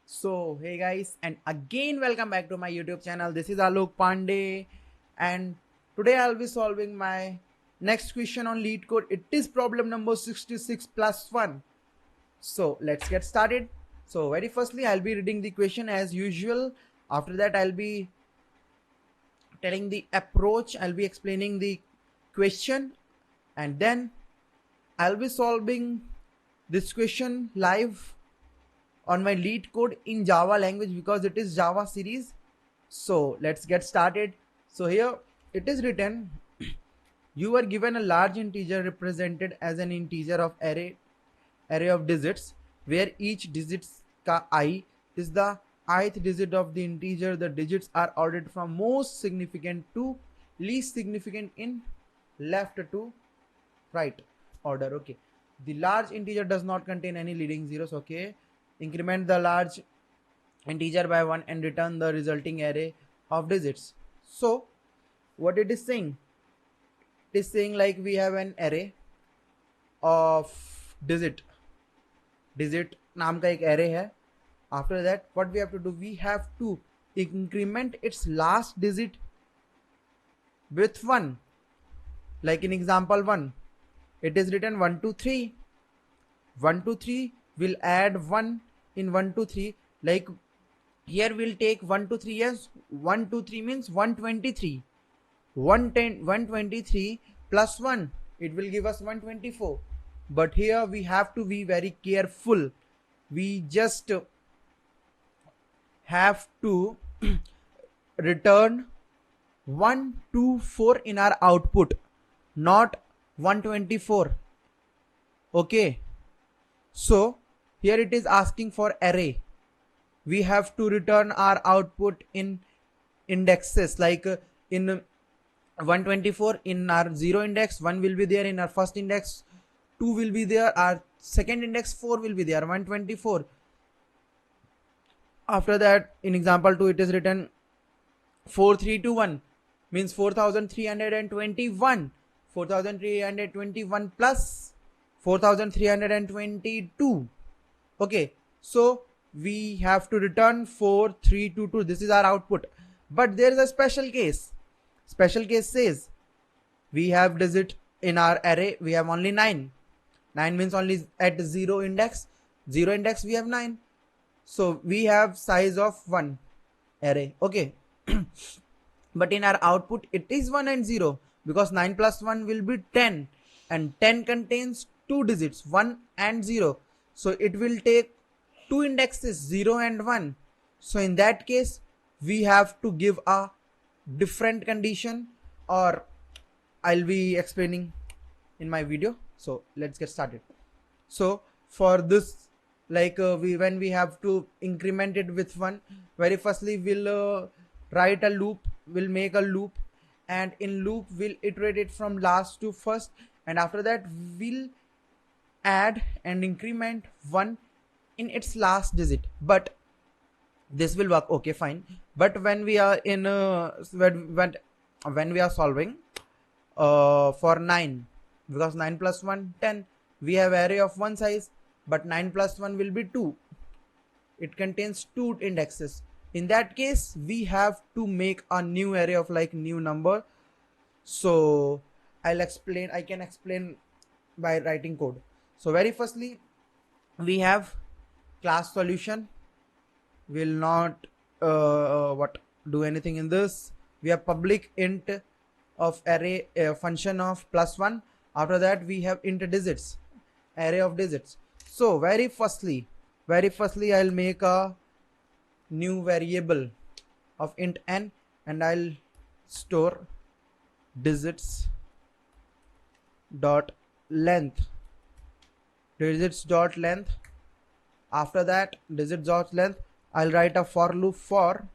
So hey guys, and again welcome back to my YouTube channel. This is Alok Pandey, and today I'll be solving my next question on Leetcode. It is problem number 66 plus 1. So let's get started. So very firstly I'll be reading the question as usual. After that I'll be telling the approach, I'll be explaining the question, and then I'll be solving this question live on my Leetcode in Java language because it is Java series. So let's get started. So here it is written, you are given a large integer represented as an integer of array of digits where each digit ka I is the ith digit of the integer. The digits are ordered from most significant to least significant in left to right order. Okay, the large integer does not contain any leading zeros. Okay, increment the large integer by 1 and return the resulting array of digits. So what it is saying, it is saying like we have an array of digit नाम का एक array है. After that what we have to do, we have to increment its last digit with 1. Like in example 1, it is written 1 2 3. 1 2 3 will add 1 in 1 2 3. Like here we'll take 1 2 3 as 1 2 3 means 123. 123 plus 1, it will give us 124. But here we have to be very careful. We just have to return 124 in our output, not 124. Okay, so here it is asking for array. We have to return our output in indexes, like in 124 in our 0 index, 1 will be there in our first index, 2 will be there, our second index 4 will be there, 124. After that in example 2 it is written 4321 means 4321. 4321 plus 4322. Okay, so we have to return 4322. This is our output. But there is a special case. Special case says we have digit in our array, we have only 9. 9 means only at 0 index. 0 index we have 9. So we have size of 1 array. Okay. But in our output it is 1 and 0 because 9 plus 1 will be 10, and 10 contains 2 digits 1 and 0. So it will take 2 indexes 0 and 1. So in that case we have to give a different condition, or I'll be explaining in my video. So let's get started. So for this, like when we have to increment it with 1, very firstly we'll write a loop, we'll make a loop, and in loop we'll iterate it from last to first, and after that we'll add and increment 1 in its last digit. But this will work, okay, fine. But when we are in when we are solving for 9, because 9 plus 1 10, we have array of 1 size, but 9 plus 1 will be 2. It contains 2 indexes. In that case we have to make a new array of like new number. So I can explain by writing code. So very firstly we have class solution. Will not do anything in this. We have public int of array function of plus 1. After that we have int digits, array of digits. So very firstly I'll make a new variable of int n, and I'll store digits dot length. After that digits dot length, I'll write a for loop for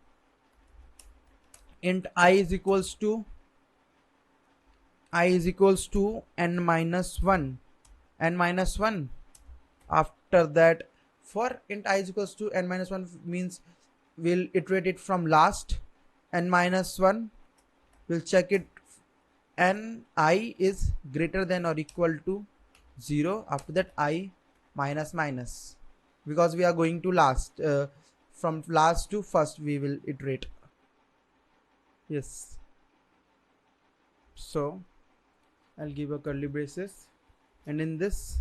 int I is equals to n minus 1. After that for int I is equals to n minus 1 means we'll iterate it from last. N minus 1, we'll check it, n I is greater than or equal to 0. After that I minus, because we are going to last. from last to first we will iterate. Yes, so I'll give a curly braces, and in this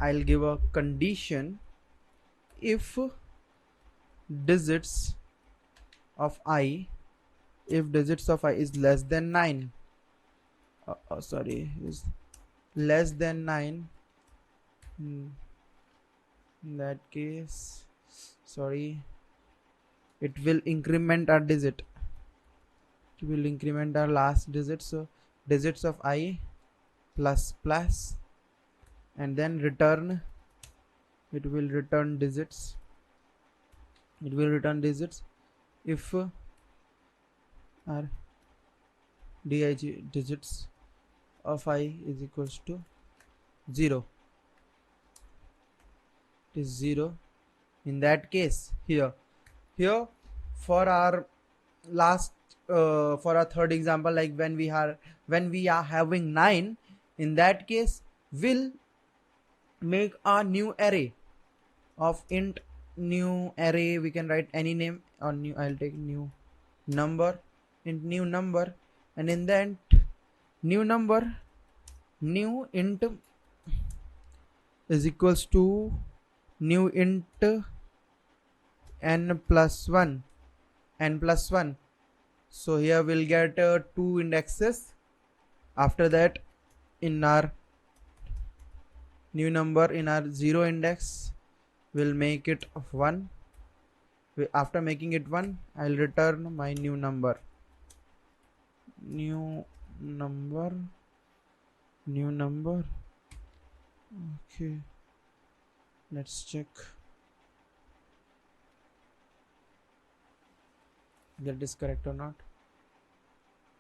I'll give a condition if digits of I is less than 9, is less than 9, in that case, it will increment our digit, it will increment our last digit. So digits of I plus plus, and then return, it will return digits if our digits of I is equals to 0. It is 0. In that case, here for our last for our third example, like when we are having 9, in that case we'll make a new array of int new array. We can write any name or new, I'll take new number, int new number, and in that new number, new int is equals to new int n plus 1. So here we'll get 2 indexes. After that, in our new number, in our 0 index, we'll make it 1. After making it 1, I'll return my new number. Okay, let's check that is correct or not.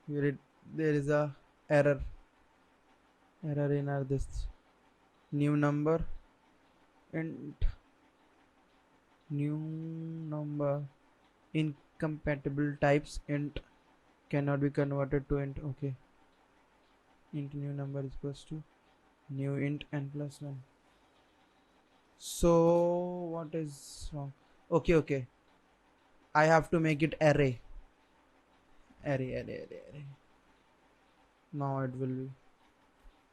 Here there is a error in our this new number, and new number incompatible types int cannot be converted to int. Okay, int new number is equals to new int n plus 1. So what is wrong? Okay, I have to make it array. Now it will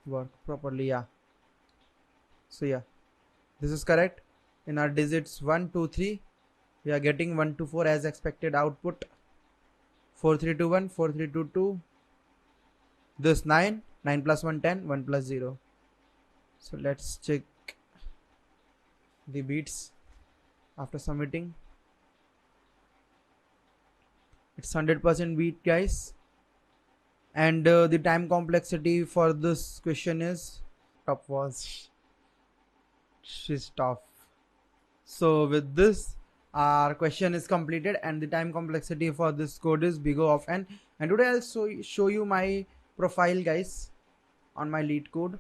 work properly. Yeah, so yeah, this is correct. In our digits 1 2 3, we are getting 1 to 4 as expected output. 4 3 2 1, 4 3 2 2, this 9 plus 1 10, 1 plus 0. So let's check the beats after submitting. It's 100% beat, guys. And the time complexity for this question is she's tough. So with this, our question is completed, and the time complexity for this code is big O of n. And today I'll show you my profile, guys, on my Leetcode.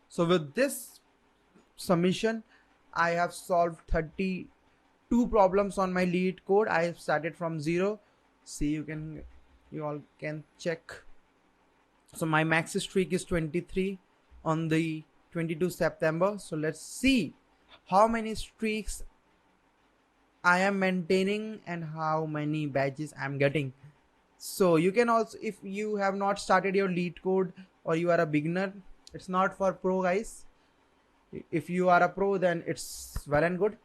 So with this submission, I have solved 32 problems on my Leetcode. I have started from 0. See, you all can check. So my max streak is 23 on the 22 September. So let's see how many streaks I am maintaining and how many badges I'm getting. So you can also, if you have not started your Leetcode or you are a beginner, it's not for pro, guys. If you are a pro, then it's well and good.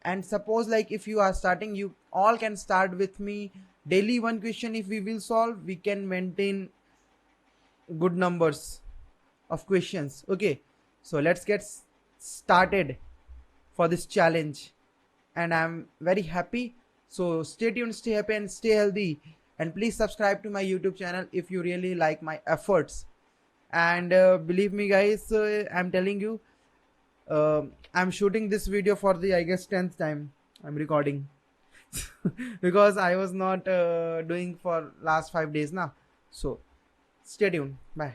And suppose like if you are starting, you all can start with me. Daily one question if we will solve, we can maintain good numbers of questions. Okay, so let's get started for this challenge, and I'm very happy. So stay tuned, stay happy, and stay healthy, and please subscribe to my YouTube channel if you really like my efforts. And believe me, guys, I'm telling you, I'm shooting this video for the, I guess, 10th time I'm recording because I was not doing for last 5 days now. So stay tuned. Bye.